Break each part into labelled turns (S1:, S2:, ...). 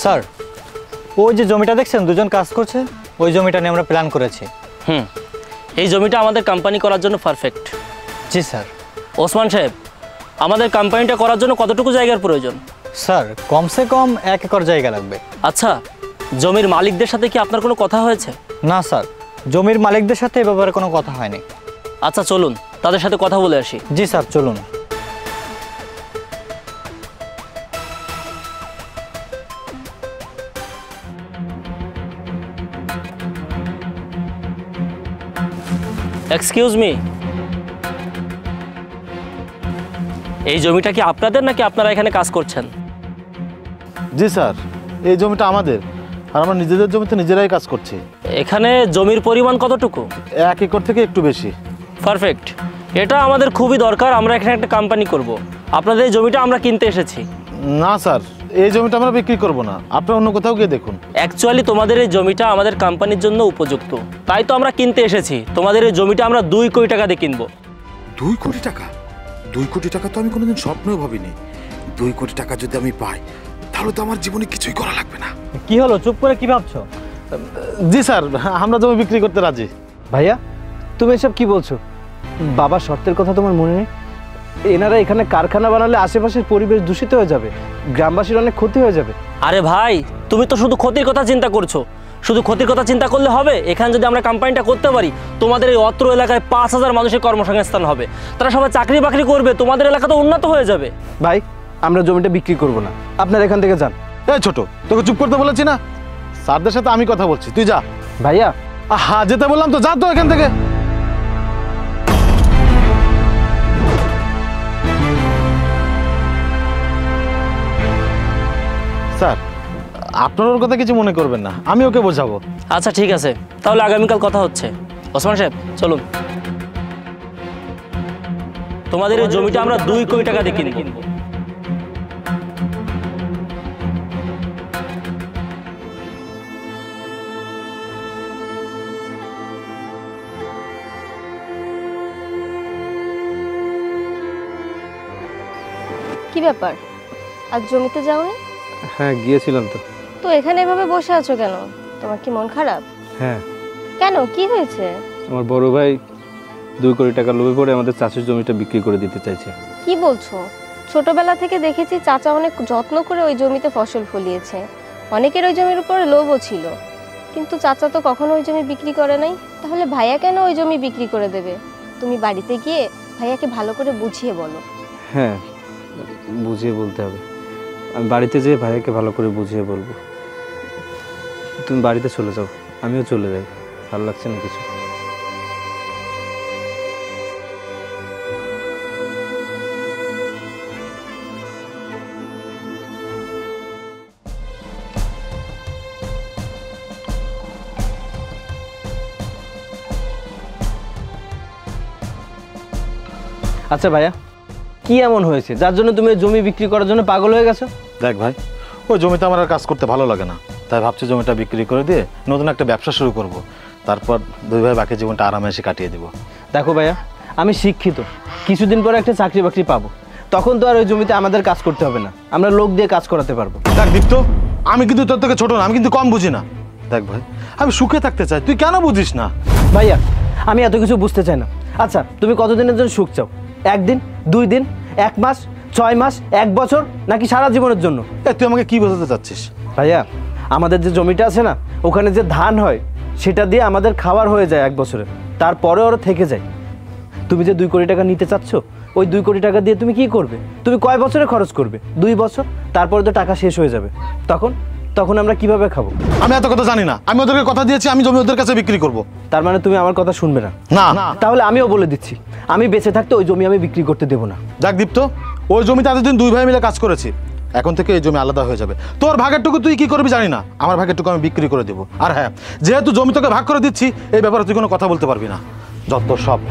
S1: Sir, ওই যে জমিটা দেখছেন দুজন কাজ করছে, ওই জমিটা নিয়ে আমরা প্ল্যান করেছি।
S2: এই জমিটা আমাদের কোম্পানি করার জন্য পারফেক্ট।
S1: জি স্যার।
S2: ওসমান সাহেব, আমাদের কোম্পানিটা করার জন্য কতটুকু জায়গার প্রয়োজন?
S1: স্যার, কমসে কম 1 একর জায়গা লাগবে।
S2: আচ্ছা, জমির মালিকদের সাথে কি আপনার কোনো কথা হয়েছে?
S1: না স্যার, জমির মালিকদের সাথে এ ব্যাপারে কোনো কথা হয়নি।
S2: আচ্ছা চলুন তাদের সাথে কথা বলে আসি।
S1: জি স্যার, চলুন।
S2: এক্সকিউজ মি, এই জমিটা কি আপনাদের নাকি আপনারা এখানে কাজ করছেন?
S3: জি স্যার, এই জমিটা আমাদের, আর আমরা নিজেদের জমিতে নিজেরাই কাজ করছি।
S2: এখানে জমির পরিমাণ কতটুকু?
S3: 1 একর থেকে একটু বেশি।
S2: পারফেক্ট, এটা আমাদের খুবই দরকার। আমরা এখানে একটা কোম্পানি করব। আপনাদের এই জমিটা আমরা কিনতে এসেছি।
S3: না স্যার, এই জমিটা আমরা বিক্রি করব না, আপনারা অন্য কোথাও গিয়ে দেখুন।
S2: অ্যাকচুয়ালি তোমাদের এই জমিটা আমাদের কোম্পানির জন্য উপযুক্ত, তাই তো আমরা কিনতে এসেছি। তোমাদের এই জমিটা আমরা 2 কোটি টাকা দিয়ে কিনবো।
S4: 2 কোটি টাকা? 2 কোটি টাকা তো আমি কোনোদিন স্বপ্নেও ভাবিনি। 2 কোটি টাকা যদি আমি পাই তাহলে তো আমার জীবনে কিছুই করা লাগবে না।
S1: কি হলো, চুপ করে কি ভাবছো?
S3: জি স্যার, আমরা জমি বিক্রি করতে রাজি।
S5: ভাইয়া, তুমি এসব কি বলছো? বাবার শর্তের কথা তোমার মনে নেই? এনারা এখানে কারখানা বানালে আশেপাশের পরিবেশ দূষিত হয়ে যাবে, গ্রামবাসীর অনেক ক্ষতি হয়ে যাবে।
S2: আরে ভাই, তুমি তো শুধু ক্ষতির কথা চিন্তা করছো। শুধু ক্ষতির কথা চিন্তা করলে হবে? এখানে যদি আমরা কোম্পানিটা করতে পারি, তোমাদের এই অত্র এলাকায় 5000 মানুষের কর্মসংস্থান হবে, তারা সবাই চাকরি বাকরি করবে, তোমাদের এলাকা তো উন্নত হয়ে যাবে।
S5: ভাই, আমরা জমিটা বিক্রি করব না, আপনারা এখান থেকে যান।
S3: এই ছোট, তোকে চুপ করতে বলেছি না? স্যারদের সাথে আমি কথা বলছি, তুই যা।
S5: ভাইয়া,
S3: হ্যাঁ যেতে বললাম তো, যা তো এখান থেকে। স্যার, আপনার ওর কথা কিছু মনে করবেন না, আমি ওকে বোঝাবো।
S2: আচ্ছা ঠিক আছে, তাহলে আগামীকাল কথা হচ্ছে। ওসমান সাহেব চলুন, তোমাদের এই জমিটা আমরা 2 কোটি টাকা দিয়ে কিনবো।
S6: কি ব্যাপার, আজ জমিতে যাওনি?
S5: হ্যাঁ গিয়েছিলাম তো।
S6: তো এখানে এভাবে বসে আছো কেন? তোমার কি মন খারাপ?
S5: হ্যাঁ।
S6: কেন, কি হয়েছে?
S5: আমার বড় ভাই 2 কোটি টাকা লোভে পড়ে আমাদের চাষের জমিটা বিক্রি করে দিতে চাইছে।
S6: কি বলছো? ছোটবেলা থেকে দেখেছি চাচা অনেক যত্ন করে ওই জমিতে ফসল ফলিয়েছে, অনেকের ওই জমির উপরে লোভও ছিল, কিন্তু চাচা তো কখনো ওই জমি বিক্রি করে নাই। তাহলে ভাইয়া কেন ওই জমি বিক্রি করে দেবে? তুমি বাড়িতে গিয়ে ভাইয়াকে ভালো করে বুঝিয়ে বলো।
S5: হ্যাঁ, বুঝিয়ে বলতে হবে। আমি বাড়িতে যেয়ে ভাইয়াকে ভালো করে বুঝিয়ে বলবো। তুমি বাড়িতে চলে যাও, আমিও চলে যাই, ভালো লাগছে না কিছু। আচ্ছা ভাইয়া, কি এমন হয়েছে যার জন্য তুমি জমি বিক্রি করার জন্য পাগল হয়ে গেছো?
S3: দেখ ভাই, ওই জমিতে আমার আর কাজ করতে ভালো লাগে না, তাই ভাবছি জমিটা বিক্রি করে দিয়ে নতুন একটা ব্যবসা শুরু করব, তারপর 2 ভাই বাকি জীবনটা আরামে এসে কাটিয়ে দেবো।
S5: দেখো ভাইয়া, আমি শিক্ষিত, কিছুদিন পরে একটা চাকরি বাকরি পাবো, তখন তো আর ওই জমিতে আমাদের কাজ করতে হবে না, আমরা লোক দিয়ে কাজ করাতে পারবো।
S3: দেখ দীপ্ত, আমি কিন্তু তোর থেকে ছোট না, আমি কিন্তু কম বুঝি না। দেখ ভাই, আমি সুখে থাকতে চাই, তুই কেন বুঝিস না?
S5: ভাইয়া, আমি এত কিছু বুঝতে চাই না। আচ্ছা, তুমি কতদিনের জন্য সুখ চাও? 1 দিন, 2 দিন, 1 মাস, 6 মাস, 1 বছর, নাকি সারা জীবনের জন্য?
S3: তুই আমাকে কি বোঝাতে চাচ্ছিস?
S5: ভাইয়া, আমাদের যে জমিটা আছে না, ওখানে যে ধান হয় সেটা দিয়ে আমাদের খাবার হয়ে যায় 1 বছরে, তারপরে ওরা থেকে যায়। তুমি যে 2 কোটি টাকা নিতে চাচ্ছ, ওই 2 কোটি টাকা দিয়ে তুমি কি করবে? তুমি কয় বছরে খরচ করবে? 2 বছর, তারপরে তো টাকা শেষ হয়ে যাবে। তখন আমরা কিভাবে খাবো?
S3: আমি এত কথা জানি না, আমি ওদেরকে কথা দিয়েছি আমি জমি ওদের কাছে বিক্রি করব।
S5: তার মানে তুমি আমার কথা শুনবে না?
S3: না।
S5: তাহলে আমিও বলে দিচ্ছি, আমি বেঁচে থাকতে ওই জমি আমি বিক্রি করতে দেবো না।
S3: দেখ দীপ্ত, ওই জমিতে এতদিন 2 ভাই মিলে কাজ করেছি, এখন থেকে এই জমি আলাদা হয়ে যাবে। তোর ভাগেরটুকু তুই কি করবি জানি না, আমার ভাগেরটুকু আমি বিক্রি করে দেবো। আর হ্যাঁ, যেহেতু জমি তোকে ভাগ করে দিচ্ছি, এই ব্যাপারে তুই কোনো কথা বলতে পারবি না, যত সব।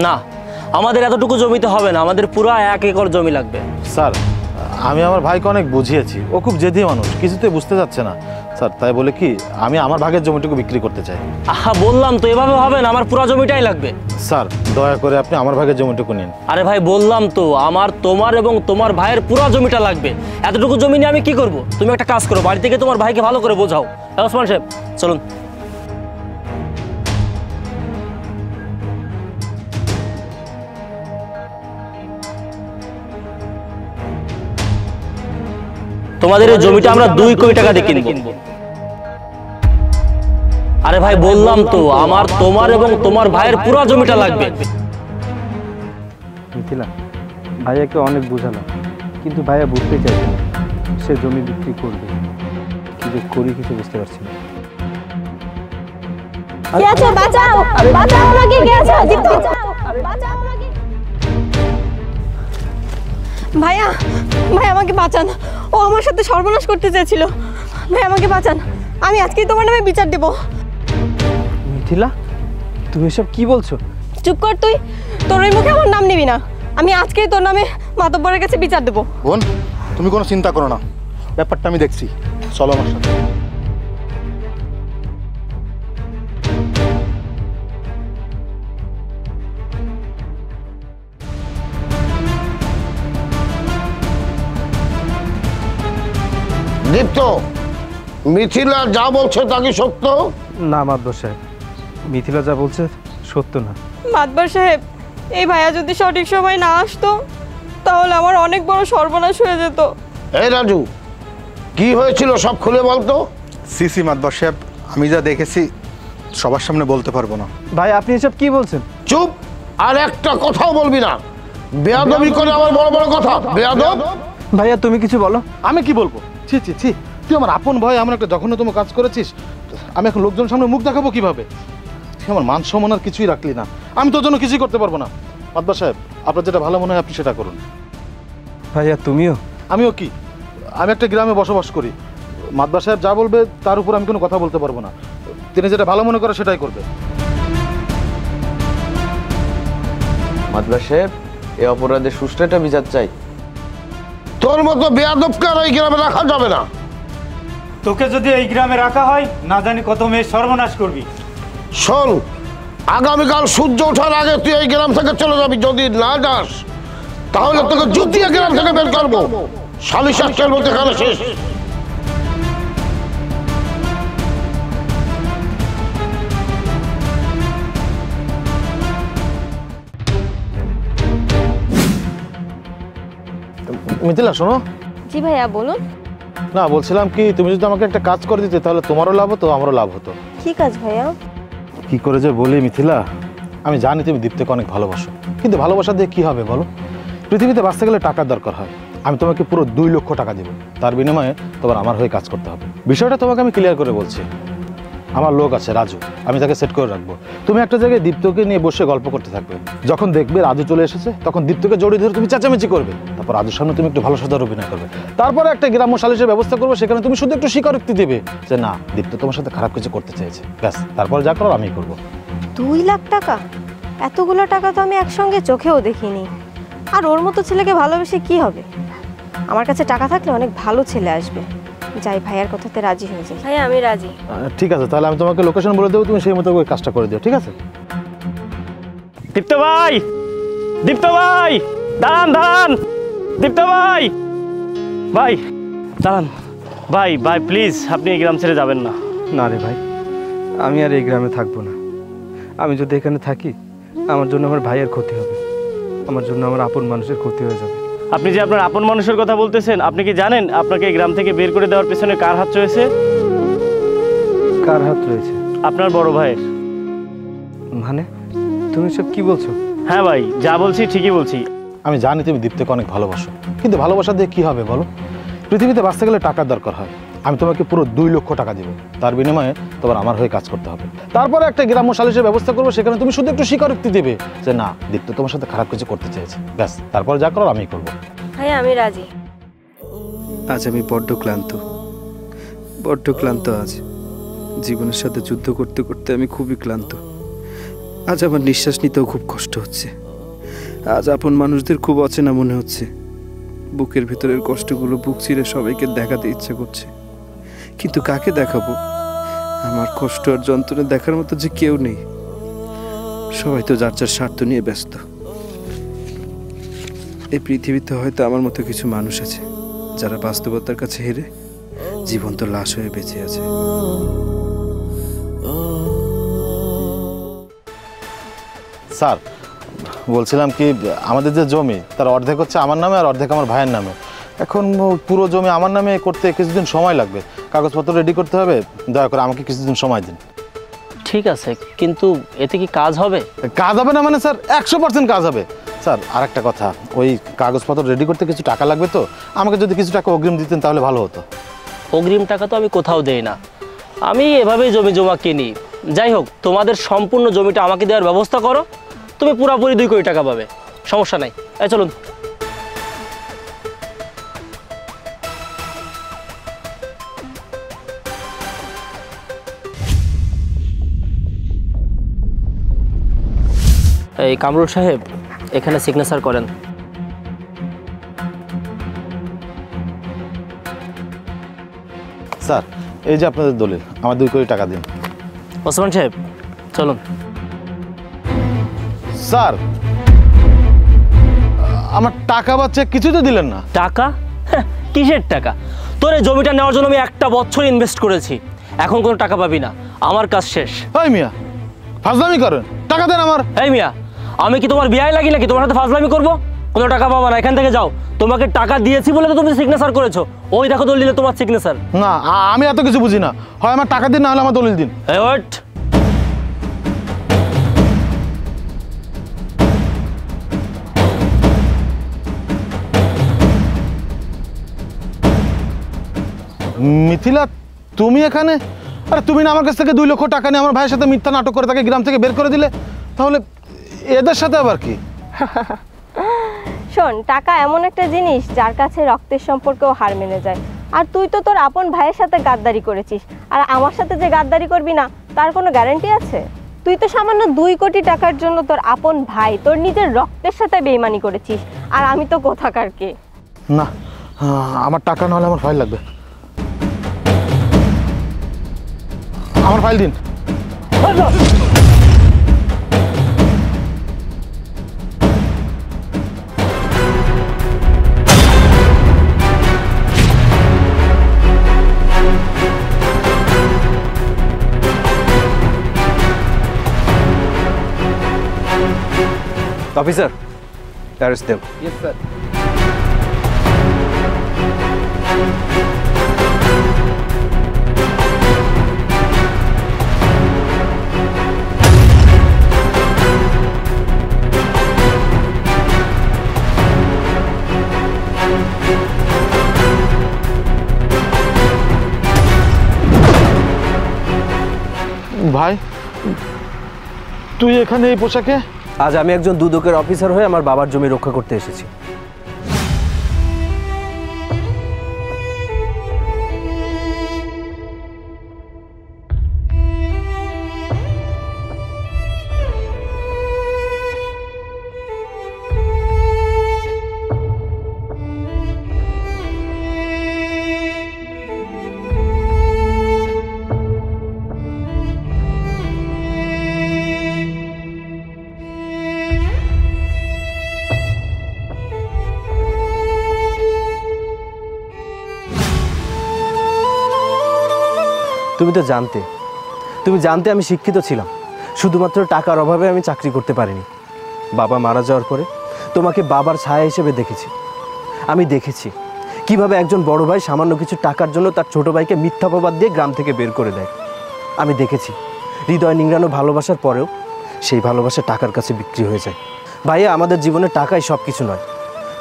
S2: না, আমাদের এতটুকু জমিতে হবে না, আমাদের পুরো 1 একর জমি লাগবে।
S3: স্যার, আমি আমার ভাইকে অনেক বুঝিয়েছি, ও খুব জেদি মানুষ, কিছুতেই বুঝতে যাচ্ছে না। স্যার তাই বলে কি আমি আমার ভাগের জমিটুকু বিক্রি করতে চাই।
S2: আহা বললাম তো এভাবে হবে না, আমার পুরো জমিটাই লাগবে।
S3: স্যার দয়া করে আপনি আমার ভাগের জমিটুকু নিন।
S2: আরে ভাই বললাম তো আমার তোমার এবং তোমার ভাইয়ের পুরো জমিটা লাগবে। এতটুকু জমি নিয়ে আমি কি করব? তুমি একটা কাজ করো, বাড়ি থেকে তোমার ভাইকে ভালো করে বোঝাও। ওসমান সাহেব চলুন। তোমাদের এই জমিটা আমরা 2 কোটি টাকা দিয়ে কিনবো। আরে ভাই বললাম তো আমার তোমার এবং তোমার ভাইয়ের পুরো জমিটা লাগবে।
S5: মিথিলা, ভাইয়াকে অনেক বোঝালাম, কিন্তু ভাইয়া বুঝতে চাইছে না। সে জমি বিক্রি করবে, কিন্তু করি কিছু বুঝতে পারছি না।
S6: কে আছো? বাঁচাও, বাঁচাও আমাকে, কে আছো? দীপ্ত, বাঁচাও আমাকে। ভাইয়া, ভাই আমাকে বাঁচান, ও আমার সাথে সর্বনাশ করতে চেয়েছিল। ভাই আমাকে বাঁচান, আমি আজকেই তোমার নামে বিচার দেব।
S5: মিথিলা, তুমি এসব কি বলছো?
S6: চুপ কর তুই, তোর ওই মুখে আমার নাম নিবি না। আমি আজকেই তোর নামে মাতব্বরের কাছে বিচার দেব।
S3: বোন তুমি কোনো চিন্তা করো না, ব্যাপারটা আমি দেখছি, চলো আমার সাথে।
S7: দীপ্ত, মিথিলা যা বলছে তা কি সত্য?
S5: না মাতবর সাহেব, মিথিলা যা বলছে সত্য না।
S6: মাতব্বর সাহেব, এই ভাইয়া যদি সঠিক সময় না আসতো তাহলে আমার অনেক বড় সর্বনাশ হয়ে যেত।
S7: এই রাজু, কি হয়েছিল সব খুলে বলতো।
S8: সিসি মাতবর সাহেব, আমি যা দেখেছি সবার সামনে বলতে পারবো না।
S5: ভাই আপনি এসব কি বলছেন?
S7: চুপ, আর একটা কথাও বলবি না। বেয়াদবি করে আমার বড় বড় কথা, বেয়াদব।
S5: ভাইয়া তুমি কিছু বলো।
S3: আমি কি বলবো? ছি ছি ছি, তুই আমার আপন ভয় এমন একটা জঘন্যতম কাজ করেছিস। আমি এখন লোকজন সামনে মুখ দেখাবো কিভাবে? তুই আমার মান সম্মান আর কিছুই রাখলি না। আমি তোর জন্য কিছুই করতে পারবো না। মাতবার সাহেব, আপনার যেটা ভালো মনে হয় আপনি সেটা করুন।
S5: ভাইয়া তুমিও?
S3: আমিও কি, আমি একটা গ্রামে বসবাস করি। মাতবার সাহেব যা বলবে তার উপর আমি কোনো কথা বলতে পারবো না। তিনি যেটা ভালো মনে করে সেটাই করবে।
S9: মাতবার সাহেব, এই অপরাধের সুষ্ঠু একটা বিচার চাই।
S7: তোর মতো বেয়াদবকে আর এই গ্রামে রাখা যাবে না।
S1: তোকে যদি এই গ্রামে রাখা হয় না জানি কত মেয়ে সর্বনাশ করবি।
S7: শোন, আগামীকাল সূর্য ওঠার আগে তুই এই গ্রাম থেকে চলে যাবি। যদি না যাস তাহলে তোকে জুতিয়ে গ্রাম থেকে বের করবো। সালিশ আজকের মধ্যে এখানে শেষ।
S3: মিথিলা শোনো।
S6: জি ভাইয়া বলুন।
S3: না বলছিলাম কি, তুমি যদি আমাকে একটা কাজ করে দিতে তাহলে তোমারও লাভ হতো, আমারও লাভ হতো।
S6: কি কাজ ভাইয়া?
S3: কি করে যে বলি মিথিলা, আমি জানি তুমি দীপ্তকে অনেক ভালোবাসো, কিন্তু ভালোবাসা দিয়ে কি হবে বলো? পৃথিবীতে বাঁচতে গেলে টাকার দরকার হয়। আমি তোমাকে পুরো 2 লক্ষ টাকা দেবো, তার বিনিময়ে তোমার আমার হয়ে কাজ করতে হবে। বিষয়টা তোমাকে আমি ক্লিয়ার করে বলছি। আমার লোক আছে রাজু, আমি তাকে সেট করে রাখবো। তুমি একটা জায়গায় দীপ্তকে নিয়ে বসে গল্প করতে থাকবে। যখন দেখবে রাজু চলে এসেছে তখন দীপ্তকে জড়িয়ে ধরে তুমি চেঁচামেচি করবে। তারপর রাজুর সামনে তুমি একটু ভালো সাজার অভিনয় করবে। তারপরে একটা গ্রাম্য সালিশের ব্যবস্থা করবো, সেখানে তুমি শুধু একটু স্বীকারোক্তি দেবে যে না, দীপ্ত তোমার সাথে খারাপ কিছু করতে চেয়েছে। ব্যাস, তারপর যা করো আমি করবো।
S6: 2 লাখ টাকা? এতগুলো টাকা তো আমি একসঙ্গে চোখেও দেখিনি। আর ওর মতো ছেলেকে ভালোবেসে কি হবে? আমার কাছে টাকা থাকলে অনেক ভালো ছেলে আসবে। যাই, ভাইয়ার কথাতে রাজি হয়ে যাই। ভাইয়া আমি রাজি।
S3: ঠিক আছে, তাহলে আমি তোমাকে লোকেশন বলে দেবো, তুমি সেই মতো ওই কাজটা করে দিও, ঠিক আছে?
S2: দীপ্ত ভাই, দীপ্ত ভাই, দাঁড়ান দাঁড়ান, দীপ্ত ভাই, ভাই দাঁড়ান, ভাই ভাই প্লিজ আপনি এই গ্রাম ছেড়ে যাবেন না।
S5: না রে ভাই, আমি আর এই গ্রামে থাকবো না। আমি যদি এখানে থাকি আমার জন্য আমার ভাইয়ের ক্ষতি হবে, আমার জন্য আমার আপন মানুষের ক্ষতি হয়ে যাবে।
S2: আপনি যে আপনার আপন মানুষের কথা বলতেছেন, আপনি কি জানেন আপনাকে এই গ্রাম থেকে বের করে দেওয়ার পেছনে কার হাত রয়েছে?
S5: কার হাত রয়েছে?
S2: আপনার বড় ভাইয়ের।
S5: মানে তুমি সব কি বলছো?
S2: হ্যাঁ ভাই, যা বলছি ঠিকই বলছি।
S3: আমি জানি তুমি দীপ্তকে অনেক ভালোবাসো, কিন্তু ভালোবাসা দিয়ে কি হবে বলো? পৃথিবীতে বাঁচতে গেলে টাকার দরকার হয়। আমি তোমাকে পুরো 2 লক্ষ টাকা দেবো, তার বিনিময়ে তোমার আমার হয়ে কাজ করতে হবে। তারপরে একটা গ্রাম্য সালিশের ব্যবস্থা করবো, সেখানে তুমি শুধু একটু স্বীকারোক্তি দেবে যে না, দীপ্ত তোমার সাথে খারাপ কিছু করতে চেয়েছে। ব্যাস, তারপর যা করো আমি করবো।
S6: ভাইয়া আমি রাজি।
S5: আজ আমি বড্ড ক্লান্ত আজ। জীবনের সাথে যুদ্ধ করতে করতে আমি খুবই ক্লান্ত। আজ আমার নিঃশ্বাস নিতেও খুব কষ্ট হচ্ছে। আজ আপন মানুষদের খুব অচেনা মনে হচ্ছে। বুকের ভেতরের কষ্টগুলো বুক চিরে সবাইকে দেখাতে ইচ্ছে করছে, কিন্তু কাকে দেখাবো? আমার কষ্ট আর যন্ত্রণা দেখার মতো যে কেউ নেই। সবাই তো যার যার স্বার্থ নিয়ে ব্যস্ত। এই পৃথিবীতে হয়তো আমার মতো কিছু মানুষ আছে যারা বাস্তবতার কাছে হেরে জীবন্ত লাশ হয়ে বেঁচে আছে।
S3: স্যার বলছিলাম কি, আমাদের যে জমি তার অর্ধেক হচ্ছে আমার নামে আর অর্ধেক আমার ভাইয়ের নামে। এখন পুরো জমি আমার নামে করতে কিছুদিন সময় লাগবে, কাগজপত্র রেডি করতে হবে। দয়া করে আমাকে কিছুদিন সময় দিন।
S2: ঠিক আছে, কিন্তু এতে কি কাজ হবে?
S3: কাজ হবে না মানে স্যার 100% কাজ হবে। স্যার আর একটা কথা, ওই কাগজপত্র রেডি করতে কিছু টাকা লাগবে, তো আমাকে যদি কিছু টাকা অগ্রিম দিতেন তাহলে ভালো হতো।
S2: অগ্রিম টাকা তো আমি কোথাও দেই না, আমি এভাবেই জমি জমা কিনি। যাই হোক, তোমাদের সম্পূর্ণ জমিটা আমাকে দেওয়ার ব্যবস্থা করো, তুমি পুরোপুরি 2 কোটি টাকা পাবে, সমস্যা নাই। চলুন। এই কামরুল সাহেব, এখানে সিগনেচার করেন।
S3: স্যার এই যে আপনাদের দলিল, আমার 2 কোটি টাকা দিন।
S2: ওসমান সাহেব চলুন।
S3: স্যার আমার টাকা বা চেক কিছু তো দিলেন না।
S2: টাকা? কিসের টাকা? তোর এই জমিটা নেওয়ার জন্য আমি 1 বছর ইনভেস্ট করেছি, এখন কোনো টাকা পাবি না, আমার কাজ শেষ।
S3: এই মিয়া ফাজলামি করেন, টাকা দেন আমার।
S2: এই মিয়া, আমি কি তোমার বিয়ে লাগি নাকি তোমার সাথে ফাজলামি করবো? কোনো টাকা পাবা না, এখান থেকে যাও। তোমাকে টাকা দিয়েছি বলে তো তুমি সিগনেচার করেছো, ওই দেখো দলিলে তোমার সিগনেচার।
S3: না আমি এত কিছু বুঝি না, হয় আমার টাকা দিন না হলে আমার দলিল দিন।
S2: এই ওয়েট,
S3: মিথিলা তুমি এখানে? আরে তুমি না আমার কাছ থেকে 2 লক্ষ টাকা নিয়ে আমার ভাইয়ের সাথে মিথ্যা নাটক করে তাকে গ্রাম থেকে বের করে দিলে, তাহলে এদের সাথে আবার কি?
S6: শোন, টাকা এমন একটা জিনিস যার কাছে রক্তের সম্পর্কেও হার মেনে যায়। আর তুই তো তোর আপন ভাইয়ের সাথে গাদ্দারি করেছিস, আর আমার সাথে যে গাদ্দারি করবি না তার কোনো গ্যারান্টি আছে? তুই তো সামান্য 2 কোটি টাকার জন্য তোর আপন ভাই, তোর নিজের রক্তের সাথে বেইমানি করেছিস, আর আমি তো কোথাকার কে।
S3: না আমার টাকা না হলে আমার ফাইল লাগবে, আমার ফাইল দিন।
S5: Officer, arrest them.
S9: Yes sir.
S3: ভাই তুই এখানে এই পোশাকে?
S5: আজ আমি একজন দুদকের অফিসার হয়ে আমার বাবার জমি রক্ষা করতে এসেছি। তুমি জানতে আমি শিক্ষিত ছিলাম, শুধুমাত্র টাকার অভাবে আমি চাকরি করতে পারিনি। বাবা মারা যাওয়ার পরে তোমাকে বাবার ছায়া হিসেবে দেখেছি। আমি দেখেছি কিভাবে একজন বড় ভাই সামান্য কিছু টাকার জন্য তার ছোট ভাইকে মিথ্যা অপবাদ দিয়ে গ্রাম থেকে বের করে দেয়। আমি দেখেছি হৃদয় নিংড়ানো ভালোবাসার পরেও সেই ভালোবাসা টাকার কাছে বিক্রি হয়ে যায়। ভাইয়া, আমাদের জীবনে টাকাই সব কিছু নয়,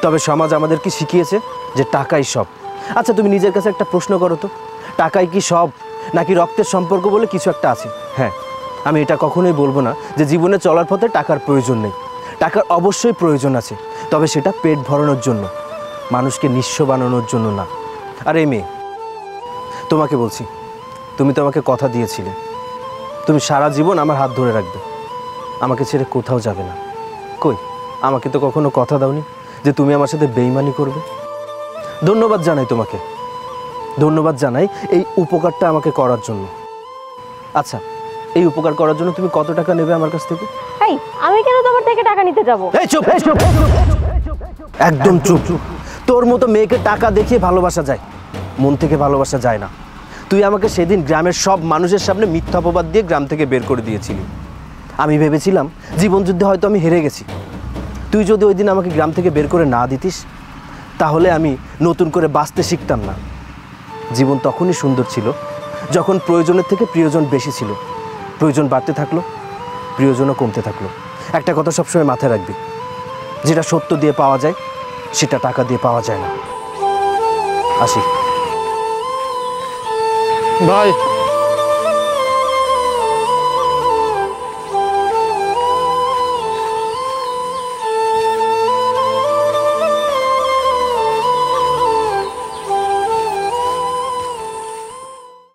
S5: তবে সমাজ আমাদেরকে শিখিয়েছে যে টাকাই সব। আচ্ছা তুমি নিজের কাছে একটা প্রশ্ন করো তো, টাকাই কি সব, নাকি রক্তের সম্পর্ক বলে কিছু একটা আছে? হ্যাঁ, আমি এটা কখনোই বলবো না যে জীবনে চলার পথে টাকার প্রয়োজন নেই। টাকার অবশ্যই প্রয়োজন আছে, তবে সেটা পেট ভরানোর জন্য, মানুষকে নিঃস্ব বানানোর জন্য না। আর এই মেয়ে, তোমাকে বলছি, তুমি তো আমাকে কথা দিয়েছিলে তুমি সারা জীবন আমার হাত ধরে রাখবে, আমাকে ছেড়ে কোথাও যাবে না। কই, আমাকে তো কখনো কথা দাওনি যে তুমি আমার সাথে বেইমানি করবে। ধন্যবাদ জানাই তোমাকে, ধন্যবাদ জানাই এই উপকারটা আমাকে করার জন্য। আচ্ছা, এই উপকার করার জন্য তুমি কত টাকা নেবে আমার কাছ থেকে?
S6: এই আমি কেন তোমার থেকে টাকা নিতে যাব?
S5: এই চুপ, একদম চুপ। তোর মতো মেয়েকে টাকা দেখিয়ে ভালোবাসা যায়, মন থেকে ভালোবাসা যায় না। তুই আমাকে সেদিন গ্রামের সব মানুষের সামনে মিথ্যা অপবাদ দিয়ে গ্রাম থেকে বের করে দিয়েছিলি। আমি ভেবেছিলাম জীবনযুদ্ধে হয়তো আমি হেরে গেছি। তুই যদি ওই দিন আমাকে গ্রাম থেকে বের করে না দিতিস, তাহলে আমি নতুন করে বাঁচতে শিখতাম না। জীবন তখনই সুন্দর ছিল যখন প্রয়োজনের থেকে প্রিয়জন বেশি ছিল। প্রয়োজন বাড়তে থাকলো, প্রিয়জনও কমতে থাকলো। একটা কথা সবসময় মাথায় রাখবি, যেটা সত্য দিয়ে পাওয়া যায় সেটা টাকা দিয়ে পাওয়া যায় না। আসি।
S3: ভাই